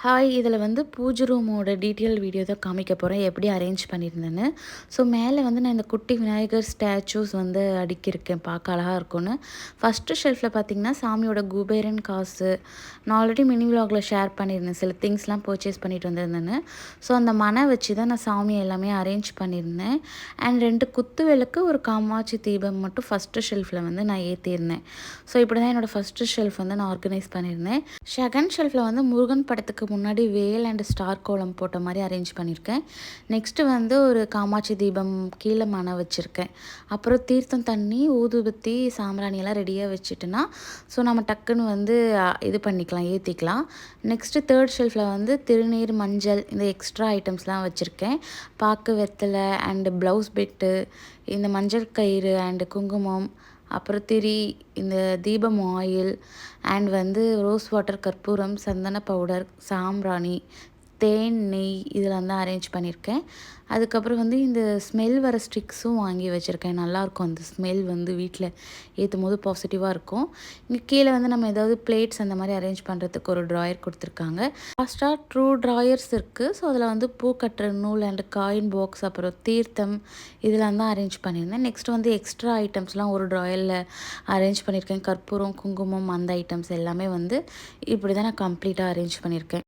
Hi, இதில வந்து பூஜை ரூமோட டீட்டெயில் வீடியோ தான் காமிக்க போறேன். எப்படி அரேஞ்ச் பண்ணியிருந்தேன்னு. ஸோ மேலே வந்து நான் இந்த குட்டி விநாயகர் ஸ்டாச்சூஸ் வந்து அடுக்கியிருக்கேன். பார்க்க அழகா இருக்கும்னு. ஃபஸ்ட்டு ஷெல்ஃபில் பார்த்தீங்கன்னா, சாமியோட குபேரன் காசு. நான் ஆல்ரெடி மினி விலாகில ஷேர் பண்ணியிருந்தேன். சில திங்ஸ்லாம் பர்ச்சேஸ் பண்ணிட்டு வந்திருந்தேன்னு. ஸோ அந்த மனை வச்சு தான் நான் சாமி எல்லாமே அரேஞ்ச் பண்ணியிருந்தேன். அண்ட் 2 குத்து விளக்கு, ஒரு காமாட்சி தீபம் மட்டும் ஃபஸ்ட்டு ஷெல்ஃபில் வந்து நான் ஏற்றியிருந்தேன். ஸோ இப்படி தான் என்னோடய ஃபஸ்ட்டு ஷெல்ஃப் வந்து நான் ஆர்கனைஸ் பண்ணியிருந்தேன். செகண்ட் ஷெல்ஃபில் வந்து முருகன் படத்துக்கு முன்னாடி வேல் அண்ட் ஸ்டார் கோலம் போட்ட மாதிரி அரேஞ்ச் பண்ணியிருக்கேன். நெக்ஸ்ட்டு வந்து ஒரு காமாட்சி தீபம் கீழே மனை வச்சுருக்கேன். அப்புறம் தீர்த்தம் தண்ணி, ஊதுபத்தி, சாம்பிராணியெல்லாம் ரெடியாக வச்சுட்டுனா ஸோ நம்ம டக்குன்னு வந்து இது பண்ணிக்கலாம், ஏற்றிக்கலாம். நெக்ஸ்ட்டு தேர்ட் ஷெல்ஃபில் வந்து திருநீர், மஞ்சள், இந்த எக்ஸ்ட்ரா ஐட்டம்ஸ்லாம் வச்சுருக்கேன். பாக்கு வெத்தலை அண்டு ப்ளவுஸ் பெட்டு, இந்த மஞ்சள் கயிறு அண்டு குங்குமம், அப்புறம் திரி, இந்த தீபம் ஆயில் அண்ட் வந்து ரோஸ் வாட்டர், கற்பூரம், சந்தன பவுடர், சாம்பிராணி, தேன், நெய் இதெல்லாம் தான் அரேஞ்ச் பண்ணியிருக்கேன். அதுக்கப்புறம் வந்து இந்த ஸ்மெல் வர ஸ்டிக்ஸும் வாங்கி வச்சுருக்கேன். நல்லாயிருக்கும் அந்த ஸ்மெல் வந்து வீட்டில் ஏற்றும் போது பாசிட்டிவாக இருக்கும். இங்கே கீழே வந்து நம்ம ஏதாவது பிளேட்ஸ் அந்த மாதிரி அரேஞ்ச் பண்ணுறதுக்கு ஒரு ட்ராயர் கொடுத்துருக்காங்க. லாஸ்ட்டாக ட்ரூ ட்ராயர்ஸ் இருக்குது. ஸோ அதில் வந்து பூ கட்டுற நூல் அண்ட் காயின் பாக்ஸ், அப்புறம் தீர்த்தம் இதெல்லாம் தான் அரேஞ்ச் பண்ணியிருந்தேன். நெக்ஸ்ட் வந்து எக்ஸ்ட்ரா ஐட்டம்ஸ்லாம் ஒரு ட்ராயரில் அரேஞ்ச் பண்ணியிருக்கேன். கற்பூரம், குங்குமம், அந்த ஐட்டம்ஸ் எல்லாமே வந்து இப்படி தான் நான் கம்ப்ளீட்டாக அரேஞ்ச் பண்ணியிருக்கேன்.